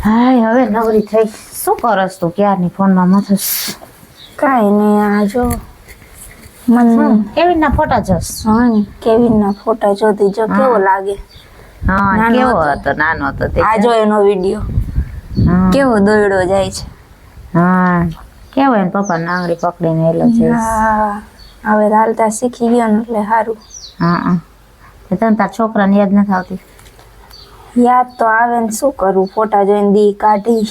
હાય હવે નવરી થઈ. શું કરસ તું ક્યારની ફોનમાં મથસ? કાંઈ નહીં, આ જો કેવિન ના ફોટા જોસ? હા, કેવિન ના ફોટા જોતી જો કેવો લાગે. હા, કેવો હતો? નાનો હતો તે. આ જો એનો વિડિયો કેવો દોડ્યો જાય છે. હા, કેવો એને પપ્પા નાંગડી પકડીને એલો છે. હા, હવે હાલતા શીખી ગયો ને એટલે સારું. હા, તને તાર છોકરાને યાદ નથી આવતી? યાદ તો આવે ને શું કરું, ફોટા જોઈને દી કાઢી.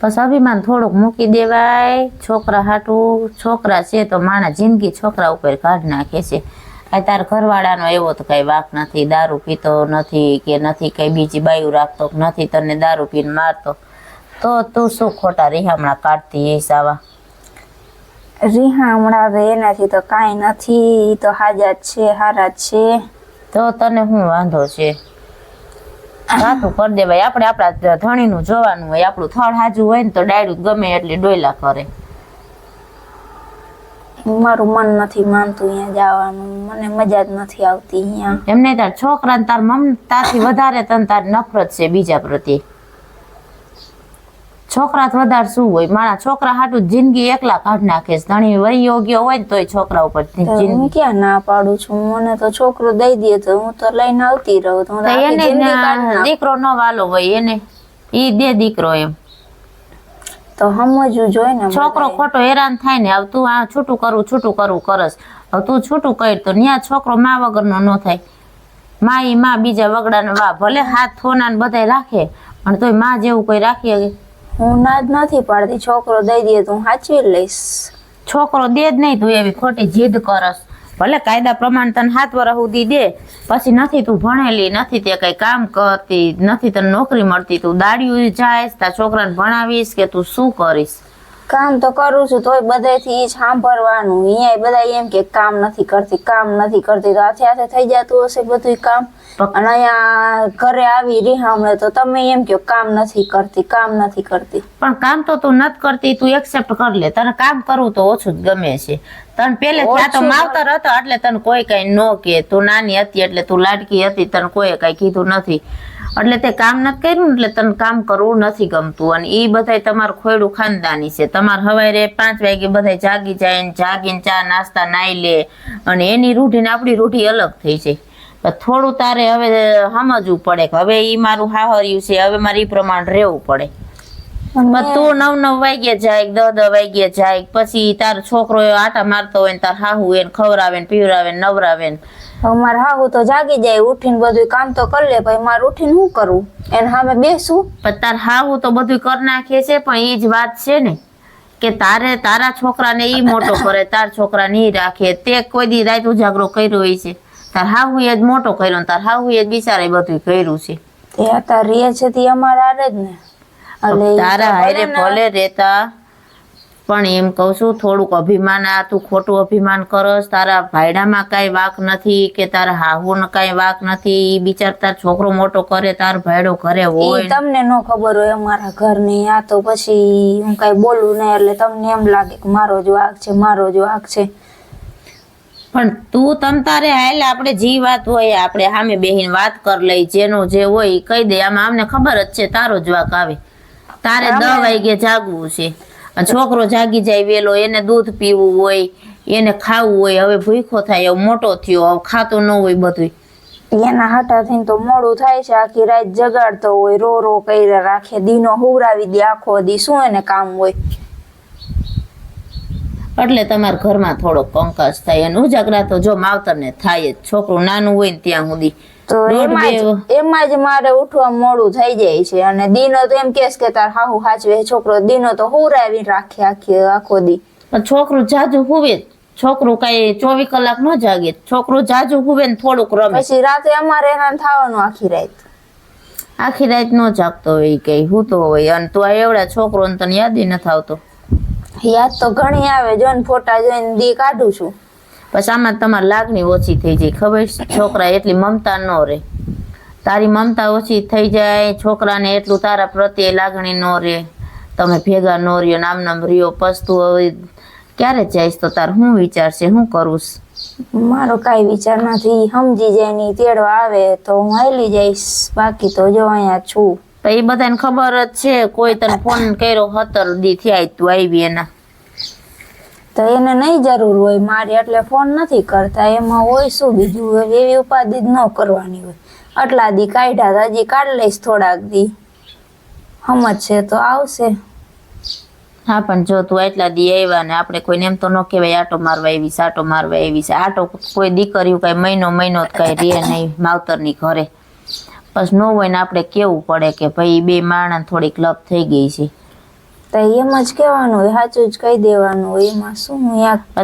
બસ અભિમાન થોડુંક મૂકી દેવાય. છોકરા હાટું, છોકરા છે તો માણસ જિંદગી છોકરા ઉપર કાઢ નાખે છે. કઈ તાર ઘરવાળાનો એવો તો કઈ વાક નથી, દારૂ પીતો નથી કે નથી કઈ બીજી બાયું રાખતો નથી, તને દારૂ પીને મારતો, તો તું શું ખોટા રીહામણા કાઢતી હઈશ આવા? રીહામણા એનાથી તો કાંઈ નથી, તો હાજા જ છે, હારા જ છે. તો તને શું વાંધો છે? સાચું કરી દેવાય. આપણે આપણા ધણીનું જોવાનું હોય. આપણું થળ હાજુ હોય ને તો ડાયરું ગમે એટલી ડોયલા કરે. મારું મન નથી માનતું અહીંયા જવાનું, મને મજા જ નથી આવતી અહીંયા. એમને તાર છોકરાને તાર મમતાથી વધારે તને તાર નફરત છે બીજા પ્રત્યે. છોકરા વધારે શું હોય? મારા છોકરા હાટું જિંદગી એકલા કાઢ નાખે. ધણી વહી યોગ્ય હોય ને તોય છોકરા ઉપર હું ક્યાં ના પાડું છું. મને તો છોકરો દઈ દે તો હું તો લઈને આવતી રહું. એને દીકરો ન વાલો હોય, એને ઈ દે દીકરો એમ તો સમજવું જોઈએ ને. છોકરો ખોટો હેરાન થાય ને. હવે તું આ છૂટું કરવું કરસ. હવે તું છૂટું કર તો ન્યા છોકરો મા વગરનો ન થાય. મા ઈ મા બીજા વગડાને વાહ ભલે હાથ થોના ને બધા રાખે પણ તોય મા જેવું કોઈ રાખી. હું ના જ નથી પાડતી. છોકરો દઈ દે તો હું સાચવી લઈશ. છોકરો દે જ નહીં, તું એવી ખોટી જીદ કરસ. ભલે કાયદા પ્રમાણે તને 7 વર્ષ સુધી દે, પછી નથી તું ભણેલી, નથી તે કઈ કામ કરતી, નથી તને નોકરી મળતી, તું દાડિયું જાયસ, તાર છોકરાને ભણાવીશ કે તું શું કરીશ? કામ તો કરું છું તોય બધાથી સાંભળવાનું. અહીંયા બધા એમ કે કામ નથી કરતી, કામ નથી કરતી. તો હાથે હાથે થઈ જતું હશે બધું કામ. અને અહીંયા ઘરે આવી રીહામણે તો તમે એમ કહો કામ નથી કરતી, કામ નથી કરતી. પણ કામ તો તું નથી કરતી, તું એક્સેપ્ટ કરી લે. તને કામ કરવું તો ઓછું જ ગમે છે. તને પહેલેથી આ તો માવતર હતો એટલે તને કોઈ કઈ ન કે. તું નાની હતી એટલે તું લાડકી હતી, તને કોઈ કઈ કીધું નથી એટલે તે કામ નથી કર્યું એટલે તને કામ કરવું નથી ગમતું. અને એ બધા તમારું ખોયડું ખાનદાની છે. તમારે સવારે 5 વાગે બધા જાગી જાય ને જાગીને ચા નાસ્તા નાઈ લે, અને એની રૂઢી ને આપણી રૂઢી અલગ થઈ જાય. થોડું તારે હવે સમજવું પડે કે હવે ઈ મારું હાહર્યું છે, હવે મારે ઈ પ્રમાણે રહેવું પડે. તું 9 વાગ્યે જાય, 10 વાગ્યે જાય, પછી તારો છોકરો આટા મારતો હોય ને તાર હાહુ એને ખવડાવે ને પીવડાવે ને નવરાવે ને. મારે હાહુ તો જાગી જાય, ઉઠીને બધું કામ તો કરી લે, પછી મારે ઉઠીને શું કરવું? એને સામે બેસું? પણ તાર હાહુ તો બધું કરી નાખે છે. પણ એ જ વાત છે ને કે તારા છોકરાને ઈ મોટો કરે, તાર છોકરાને ઈ રાખે. તે કોઈ દી રાત ઉજાગરો કર્યો હોય છે? તાર હાહુ એ જ મોટો કર્યો ને તાર હાહુ એ જ બિચારે બધું કર્યું છે. તે અત્યારે રે છે તે અમારા હારે જ ને. તારા હારે ભલે રહેતા, પણ એમ કઉ છું થોડુંક અભિમાન. આ તું ખોટું અભિમાન કરસ. તારા ભાઈડામાં કઈ વાક નથી કે તારા હાહુ ને કઈ વાક નથી. બિચાર તાર છોકરો મોટો કરે, તાર ભાઈડો ઘરે હોય. તમને ન ખબર હોય અમારા ઘરની. આ તો પછી હું કઈ બોલું નહીં એટલે તમને એમ લાગે કે મારો જ વાક છે, મારો જ વાક છે. પણ તું તમ તારે હાલ, આપણે જે વાત હોય આપણે સામે બેહીને વાત કરી લઈ. જેનો જે હોય કહી દે. આમાં અમને ખબર જ છે તારો જ વાક આવે. તારે 10 વાગે જાગવું છે, છોકરો જાગી જાય વેલો, એને દૂધ પીવું હોય, એને ખાવું હોય. હવે ભૂખો થાય, હવે મોટો થયો, હવે ખાતો ન હોય બધું. એના હાટા થઈને તો મોડું થાય છે. આખી રાત જગાડતો હોય, રો કરી રાખે, દીનો હુવરાવી દે આખો દી. શું એને કામ હોય? એટલે તમારા ઘરમાં થોડો કંકાસ થાય. અને ઉજાગરા તો જો માવતરને થાય જ. છોકરું નાનું હોય ને ત્યાં સુધી તો એમાં જ મારે ઉઠવા મોડું થઈ જાય છે. અને દીનો તો એમ કેસ કે તાર હાહુ હાચવે. છોકરો દીનો તો હુવરાવી રાખે આખો દી. છોકરું જાજુ હુવે, છોકરું કઈ 24 કલાક ન જાગે. છોકરું જાજુ હુવે ને થોડુંક રમે. પછી રાતે અમારે હેરાન થવાનું આખી રાત ન જાગતો હોય, કઈ હુતો હોય. અને તું એવડા છોકરો ને તને યાદ નથી આવતો? યાદ તો ઘણી આવે. જોઈને ફોટા જોઈને દી કાઢું છું. પછી આમાં તમારી લાગણી ઓછી થઈ જાય. ખબર છે? છોકરા એટલી મમતા ન રહે. તારી મમતા ઓછી થઈ જાય, છોકરાને એટલું તારા પ્રત્યે લાગણી ન રહે. તમે ભેગા ન રહ્યો, નામ રહ્યો. પછતું હવે ક્યારે જઈશ તો તાર શું વિચાર છે? શું કરું? મારો કાંઈ વિચાર નથી. સમજી જાય ની તેડવા આવે તો હું હાલી જઈશ. બાકી તો જો અહીંયા છું. તો એ બધાને ખબર જ છે. કોઈ તને ફોન કર્યો 17 દી થયા તું આવી એના, તો એને નહીં જરૂર હોય મારી એટલે ફોન નથી કરતા. એમાં હોય શું બીજું, એવી ઉપાધિ જ ન કરવાની હોય. આટલા દી કાઢ્યા હજી કાઢ લઈશ થોડાક દી, સમજ છે તો આવશે. હા પણ જો તું એટલા દી આવ્યા ને આપણે કોઈને એમ તો ન કહેવાય આટો મારવા આવી છે, આટો મારવા આવી છે. આટો કોઈ દીકરીઓ કઈ મહિનો કઈ રે નહીં માવતરની ઘરે, બસ ન હોય ને આપણે કેવું પડે કે ભાઈ બે માણસ થોડીક લપ થઈ ગઈ છે. તો એમ જ કહેવાનું હોય, સાચું જ કહી દેવાનું હોય. એમાં શું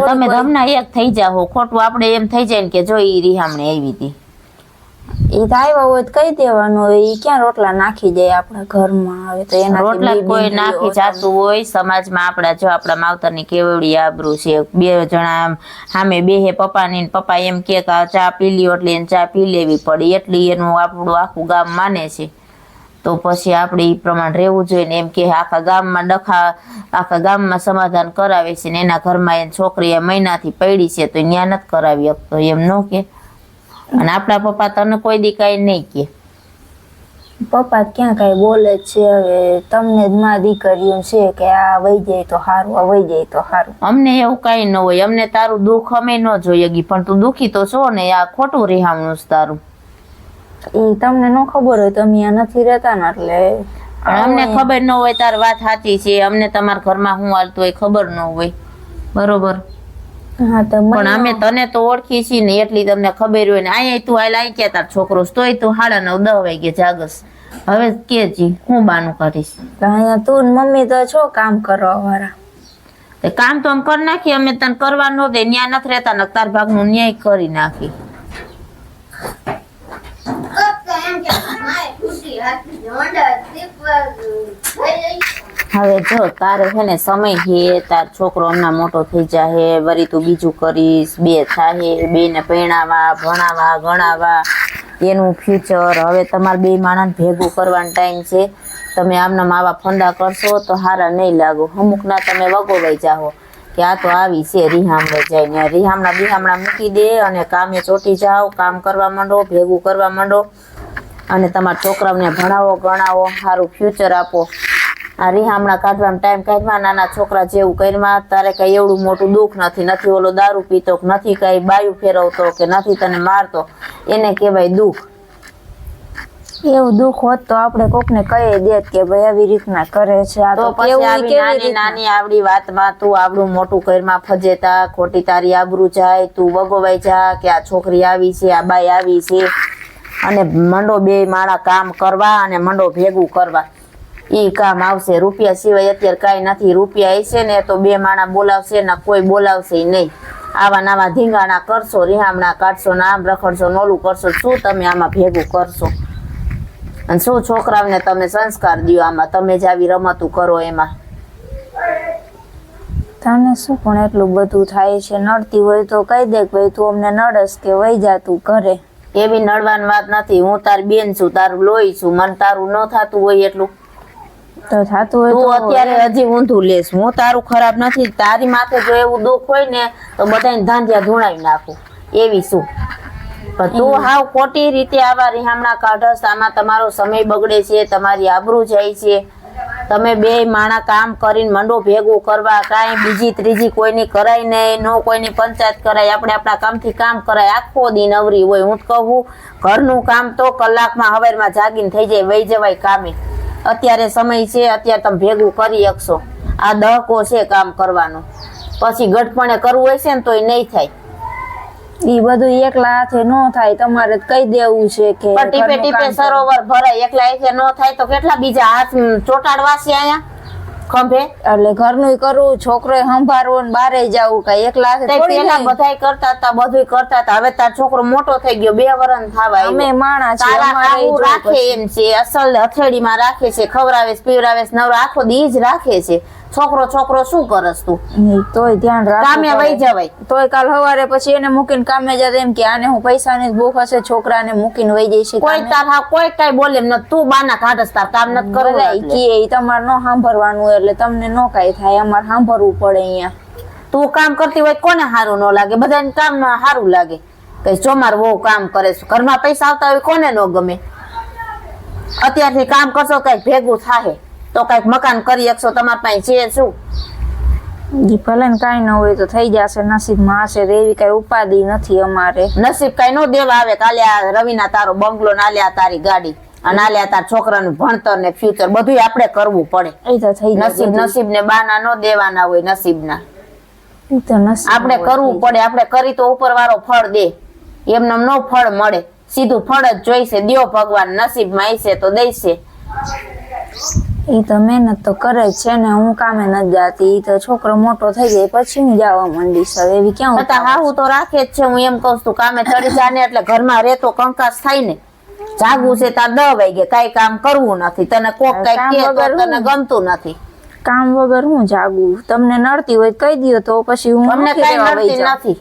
તમે હમણાં એક થઈ જાઓ, ખોટું આપણે એમ થઈ જાય ને કે જો ઈ રિહામણે આવી હતી. એ તો આવ્યા હોય તો કહી દેવાનું હોય. એ ક્યાં રોટલા નાખી જાય આપણા ઘરમાં? આવે તો એના રોટલા કોઈ નાખી જાતું હોય સમાજમાં. આપડા જો આપડા માવતરની કેવડી આબરૂ છે. બે જણા સામે બેહે પપ્પાની ને પપ્પા એમ કે ચા પી લ્યો એટલે એને ચા પી લેવી પડે, એટલી એનું આપણું આખું ગામ માને છે. તો પછી આપણે એ પ્રમાણે રહેવું જોઈએ ને. એમ કે આખા ગામમાં સમાધાન કરાવે છે ને એના ઘરમાં એની છોકરી મહિનાથી પડી છે તો ન્યા નથી કરાવી શકતો, એમ ન કે. અને આપણા પપ્પા તને કોઈ દી કઈ નહીં કે. પપ્પા ક્યાં કઈ બોલે જ છે. હવે તમને જ માં દીકરીઓ છે કે આ વહી જાય તો સારું, આ વહી જાય તો સારું. અમને એવું કઈ ન હોય. અમને તારું દુઃખ અમે ન જોઈએ, પણ તું દુઃખી તો છો ને. આ ખોટું રિહામણું છે તારું. એ તમને ન ખબર હોય, તમે અહીંયા નથી રહેતા ને એટલે. પણ અમને ખબર ન હોય. તાર વાત સાચી છે. અમને તમારા ઘરમાં શું હાલતું હોય ખબર ન હોય, બરોબર. હા તો પણ અમે તને તો ઓળખી છીએ ને એટલી તમને ખબર હોય ને. અહીંયા તું હાલ આવી ક્યાં તાર છોકરો તોય તું 9:30 વાગે જાગસ. હવે કે જી હું બાનું કરીશ? અહીંયા તું ને મમ્મી તો છો કામ કરવા વાળા. કામ તો આમ કરી નાખી અમે, તને કરવા ન દે. ન્યા નથી રહેતા ને તાર ભાગનું ન્યાય કરી નાખી. હવે જો તારે છે ને સમય છે, તાર છોકરો હમણાં મોટો થઈ જાય, વળી તું બીજું કરીશ, બે થાય, બેને પરણાવા, ભણાવવા, ગણાવવા, એનું ફ્યુચર. હવે તમારે બે માણસ ભેગું કરવાનો ટાઈમ છે. તમે આમનામ આવા ફંદા કરશો તો હારા નહીં લાગો. અમુકના તમે વગોવાઈ જાઓ કે આ તો આવી છે રિહામણે જઈને, રિહામણા મૂકી દે અને કામે ચોટી જાઓ, કામ કરવા માંડો, ભેગું કરવા માંડો અને તમારા છોકરાઓને ભણાવો, ગણાવો, સારું ફ્યુચર આપો. આ રિહામણા કાઢવાનો ટાઈમ કાઢવા. નાના છોકરા જેવું કર્યા. તારે કઈ એવડું મોટું દુઃખ નથી. નથી ઓલો દારૂ પીતો, નથી કઈ બાયું ફેરવતો કે નથી તને મારતો, એને કહેવાય દુઃખ. એવું દુઃખ હોત તો આપણે કોકને કહી દેત કે ભાઈ આવી રીતના કરે છે. આ તો પછી આવી નાની આવડી વાતમાં તું આવડું મોટું ઘરમાં ફજેતા, ખોટી તારી આબરૂ જાય, તું વગોવાઈ જા કે આ છોકરી આવી છે, આ બાઈ આવી છે. અને મંડો બે માળા કામ કરવા અને મંડો ભેગું કરવા. ઈ કામ આવશે. રૂપિયા સિવાય અત્યારે કાંઈ નથી. રૂપિયા હશે ને તો બે માણા બોલાવશે ને કોઈ બોલાવશે નહીં. આવા નવા ધીંગાણા કરશો, રિહામણા કાઢશો ને આમ રખડશો, નોલું કરશો, શું તમે આમાં ભેગું કરશો? અને શું છોકરાઓને તમે સંસ્કાર દો આમાં? તમે જ આવી રમતું કરો એમાં. તને શું પણ એટલું બધું થાય છે? નડતી હોય તો કહી દે ભાઈ તું અમને નડસ કે વહી જા તું ઘરે. એવી નડવાની વાત નથી. હું તારી બેન છું, તારું લોહી છું. મને તારું ન થતું હોય એટલું તો થતું હોય તું અત્યારે હજી ઊંધું લેસ. હું તારું ખરાબ નથી. તારી માથે જો એવું દુઃખ હોય ને તો બધાને ધાંધિયા ધૂણાવી નાખું એવી શું. પણ તું હાવ ખોટી રીતે આવા રિહામણા કાઢસ. આમાં તમારો સમય બગડે છે, તમારી આબરૂ જાય છે. તમે બે માણા કામ કરીને મંડો ભેગું કરવા. કાંઈ બીજી ત્રીજી કોઈની કરાય નહીં, નો કોઈની પંચાયત કરાય. આપણે આપણા કામથી કામ કરાય. આખો દી નવરી હોય. હું કહું ઘરનું કામ તો કલાકમાં હવારમાં જાગીને થઈ જાય, વહી જવાય કામે. અત્યારે સમય છે, અત્યારે તમે ભેગું કરી શકશો. આ દહકો છે કામ કરવાનો. પછી ગઠપણે કરવું હશે ને તોય નહીં થાય. ઈ બધું એકલા હાથે ન થાય. તમારે કહી દેવું છે કે ટીપે ટીપે સરોવર ભરાય. એકલા હાથે ન થાય તો કેટલા બીજા હાથ ચોટાડવા છે અહીંયા ખંભે? એટલે ઘરનું કરવું, છોકરો સંભાળવો ને બારે જવું. કઈ એકલા હાથે પેલા બધાય કરતા હતા, બધું કરતા હતા. હવે તાર છોકરો મોટો થઈ ગયો, 2 વર્ષ થવા. અમે માણસ રાખે એમ છે, અસલ હથેળીમાં રાખે છે, ખવડાવે પીવડાવે નવરો આખો દી જ રાખે છે. છોકરો શું કરસ તું? તોય ધ્યાન રાખ. કામે વહી જવાય. તોય કાલ સવારે પછી એને મૂકીને કામે જતા એમ કે આને હું પૈસાની ભૂખ હશે, છોકરાને મૂકીને વહી જઈશ. કોઈ કઈ બોલે એમ નથી. તું બાના કાઢસ, તાર કામ નથી કરવું. કે તમારે ન સાંભળવાનું એટલે તમને ન કઈ થાય. અમારે સાંભળવું પડે. અહીંયા તું કામ કરતી હોય કોને સારું ન લાગે? બધાને કામ સારું લાગે. કઈ ચોમાર બહુ કામ કરે છે. ઘરમાં પૈસા આવતા હોય કોને ન ગમે? અત્યારથી કામ કરશો કઈક ભેગું થાય તો કઈક મકાન કરી શકશો. તમારા પાસે છે શું? ઈ ભલે ને કાંઈ ન હોય તો થઈ જશે, નસીબમાં હશે તો એવી કઈ ઉપાધિ નથી અમારે. નસીબ કઈ નો દેવા આવે. કાલે આ રવિના તારો બંગલો, નાલે આ તારી ગાડી, અને આલે આ તાર છોકરાનું ભણતર ને ફ્યુચર બધું આપણે કરવું પડે. એ તો થઈ જાય નસીબ નસીબ ને બાના નો દેવાના હોય. નસીબના ઈ તો નસીબ આપણે કરવું પડે. આપણે કરી તો ઉપર વાળો ફળ દે, એમને નો ફળ મળે. સીધું ફળ જ જોઈશે. દ્યો ભગવાન, નસીબમાં હશે તો દેશે. ઈ તો મહેનત તો કરે જ છે ને. હું કામે નથી જાતી. ઈ તો છોકરો મોટો થઈ જાય પછી હું જવા માંડીશ. હવે એવી ક્યાં છતાં હાહુ તો રાખે જ છે. હું એમ કહું છું કામે ચડી જા ને એટલે ઘરમાં રહેતો કંકાસ થાય ને. જાગવું છે તાર 10 વાગે, કઈ કામ કરવું નથી. તને કોક કઈ કે તો તને ગમતું નથી. કામ વગર હું જાગું? તમને નડતી હોય કહી દયો તો પછી હું અમને નથી કઈ રહેવા વઈ નડતી જાઉં. નથી.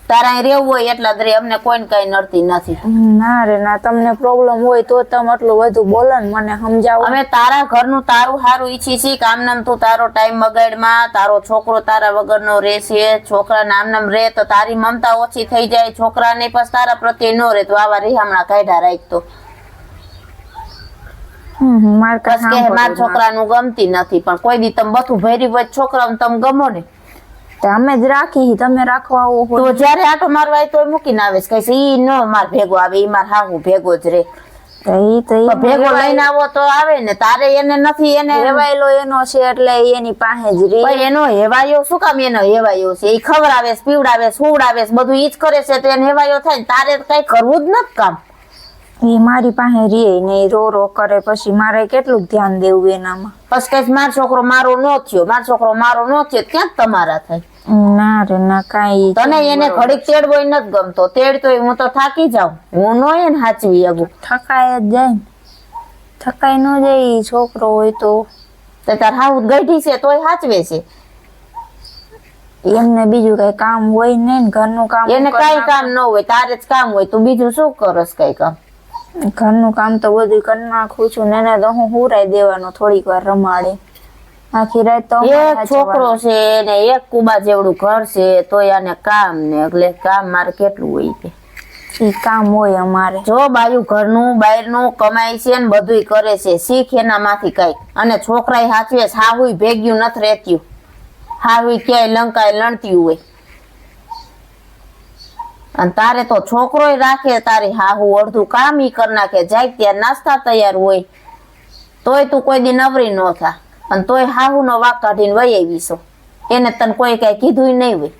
તારા અહીં રહેવું હોય એટલા જ રે. અમને કોઈને કઈ નડતી નથી. ના રે ના, તમને પ્રોબ્લેમ હોય તો તમે આટલું બધું બોલો ને, મને સમજાવો. અમે તારા ઘરનું તારું સારું ઈચ્છી છીએ. આમનામ તું તારો ટાઈમ બગાડમાં, તારો છોકરો તારા વગરનો રહેશે. છોકરા નામનામ રે તો તારી મમતા ઓછી થઈ જાય. છોકરાને પછી તારા પ્રત્યે નો રે તો આવા રિહામણા કાઢ્યા રાખતો. માર બસ કે મારા છોકરાનું ગમતી નથી, પણ કોઈ દી તમે બધું ભરી હોય છોકરાને તમે ગમો ને. અમે જ રાખી, તમે રાખવા આવો તો જયારે આટો મારવા આવે તોય મૂકીને આવે છે. કઈ ઈ નો માર ભેગો આવે, ઈ માર હાહુ ભેગો જ રે. તો ભેગો લઈને આવો તો આવે ને. તારે એને નથી, એને રેવાયેલો એનો છે એટલે એની પાસે જ રે. ભાઈ એનો હેવાયો શું કામ? એનો હેવાયો છે. ઈ ખવડાવે, પીવડાવે, સુવડાવે, બધું ઈ જ કરે છે તો એને હેવાયો થાય ને. તારે કઈ કરવું જ નથી કામ. એ મારી પાસે રે ને રો રો કરે, પછી મારે કેટલું ધ્યાન દેવું એનામાં. બસ કઈ મારો છોકરો મારો નો થયો, મારો છોકરો મારો નો થયો, ક્યાં તમારા થાય? ના રે ના, કાંઈ તને એને ઘડીક તેડવો નથી ગમતો. તેડતોય હું તો થાકી જાઉં. હું નો એને હાચવી આગું. થકાય જ જાય ને. થકાય ન જાય છોકરો હોય તો. તાર હાઉ ગઈઢી છે તોય હાચવે છે. એમને બીજું કઈ કામ હોય ને, ઘરનું કામ. એને કઈ કામ ન હોય, તારે જ કામ હોય. તું બીજું શું કરસ? કઈ કામ? ઘરનું કામ તો બધું કરી નાખું છું ને. એને તો હું હુરાઈ દેવાનો થોડીક વાર રમાડે. આખી રાત તો એક છોકરો છે ને એક કુબા જેવડું ઘર છે તોય આને કામ ને. એટલે કામ મારે કેટલું હોય કે ઈ કામ હોય અમારે. જો બાયું ઘરનું બહારનું કમાય છે ને બધુંય કરે છે. શીખ એનામાંથી કઈક. અને છોકરાય હાચવે. હાહુય ભેગ્યું નથી રહેતું. હાહુય ક્યાંય લંકાય લણતી હોય. અને તારે તો છોકરોય રાખે. તારી હાહુ અડધું કામ ઈ કરી નાખે. જાય ત્યાં નાસ્તા તૈયાર હોય તોય તું કોઈ દી નવરી ન થા. અને તોય હાહુ નો વાક કાઢીને વહી આવીશો. એને તને કોઈ કઈ કીધું નહીં હોય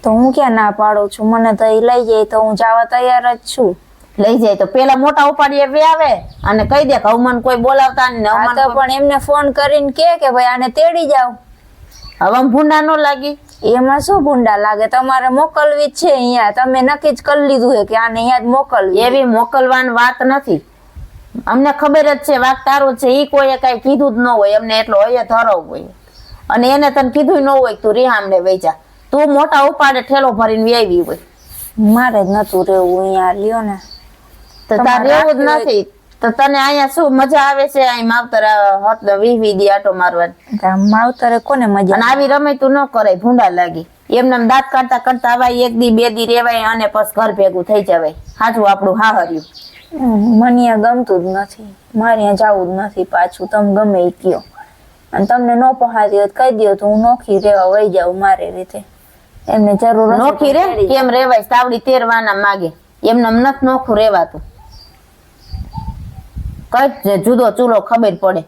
તો હું ક્યાં ના પાડું છું? મને તો એ લઈ જાય તો હું જવા તૈયાર જ છું. લઈ જાય તો પેલા મોટા ઉપાડી આવે અને કહી દે કે હવમાન કોઈ બોલાવતા ને હા તો પણ એમને ફોન કરીને કે ભાઈ આને તેડી જાવ. હવે ભૂંડા નો લાગી. એમાં શું ભૂંડા લાગે? તમારે મોકલવી જ છે અહીંયા. તમે નક્કી જ કરી લીધું છે કે આને અહીંયા જ મોકલવી. એવી મોકલવાની વાત નથી. અમને ખબર જ છે વાક તારો છે. ઈ કોઈએ કઈ કીધું જ ન હોય. અમને એટલો હોય ધરાવ હોય. અને એને તને કીધું ન હોય તું રિહામને વઈ જા. તું મોટા ઉપાડે ઠેલો ભરીને વ્યાવી હોય. મારે જ નતું રહેવું અહીંયા. લ્યો ને તો તાર રહેવું જ નથી તો તને અહીંયા શું મજા આવે છે? અહીં માવતર 20 દી આટો મારવાની. માવતરે કોને મજા? અને આવી રમતું ન કરાય. ભૂંડા લાગી. એમને દાંત કાઢતા કાઢતા આવાય 1 દી 2 દી રેવાય અને પછી ઘર ભેગું થઈ જવાય. સાચું આપણું હાહર્યું. મને અહીંયા ગમતું જ નથી. મારે અહીંયા જવું જ નથી પાછું. તમે ગમે એ કયો. અને તમને ન પહાતી હોય કહી દો તો હું નોખી રેવા વહી જાઉં મારી રીતે. એમને જરૂર નોખી રે કેમ રેવાય? તાવડી તેરવાના માગે. એમને નથી નોખું રેવાતું. કઈ જુદો ચૂલો ખબર પડે.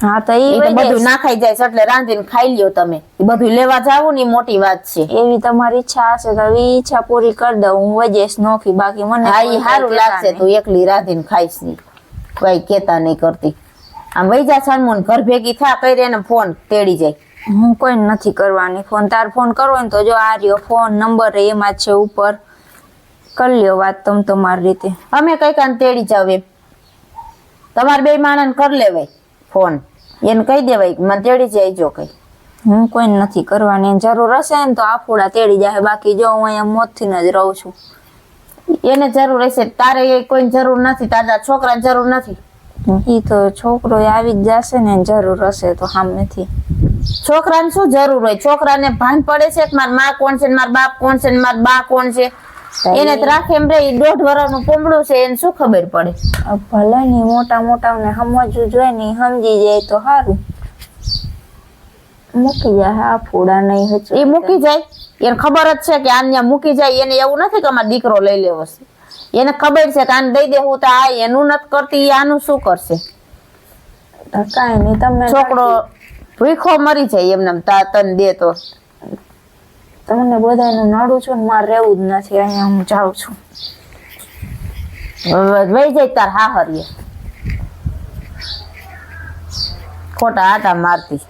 હા તો ઈ બધું નાખાઈ જાય એટલે રાંધીને ખાઈ લ્યો તમે. એ બધું લેવા જાવું ને મોટી વાત છે. એવી તમારી ઈચ્છા હશે તો એવી ઈચ્છા પૂરી કરી દઉં. હું વજેશ નોખી. બાકી મને હા ઈ સારું લાગશે. તું એકલી રાંધીને ખાઈશ નહીં. કઈ કેતા નહીં કરતી. આમ વઈ જા છાનમુન ઘર ભેગી થા કરી એને ફોન તેડી જાય. હું કોઈ નથી કરવાની ફોન. તાર ફોન કરવો ને તો જો આ રહ્યો ફોન નંબર એમાં જ છે ઉપર. કરી લ્યો વાત તમે તમારી રીતે. અમે કઈ કાન તેડી જાવ એમ. તમારે 2 માણસ કરી લેવાય ફોન. એને કહી દેવાય મને તેડી જાય. જો કઈ હું કોઈ નથી કરવાની. જરૂર હશે ને તો આફુડા તેડી જાય. બાકી જો હું અહીંયા મોતથી જ રહું છું. એને જરૂર હશે. તારે કોઈ જરૂર નથી. તારા છોકરાને જરૂર નથી. ઈ તો છોકરો આવી જ જશે ને. જરૂર હશે તો સામેથી. છોકરાને શું જરૂર હોય? છોકરાને ભાન પડે છે કે મારા માં કોણ છે, મારા બાપ કોણ છે, મારા બા કોણ છે? એને તો રાખે એમ રે 1.5 વર્ષનું પોમડું છે એને શું ખબર પડે. ભલે ની મોટા મોટા ને સમજવું જોઈએ ને સમજી જાય તો સારું. મૂકી જાય આ ફોડા નહીં હચું એ મૂકી જાય એને ખબર જ છે કે આને મૂકી જાય. એને એવું નથી કે અમારો દીકરો લઈ લેવો છે. એને ખબર છે કે આને દઈ દેવું તો આ એનું નથી કરતી, ઈ આનું શું કરશે. કાંઈ નહીં તમને છોકરો ભૂખો મરી જાય એમને તન દે તો. તમને બધાનું નડું છું ને મારે રહેવું જ નથી. અહીંયા હું જાઉં છું. વહી જાય તાર હાહરીએ ખોટા આટા મારતી.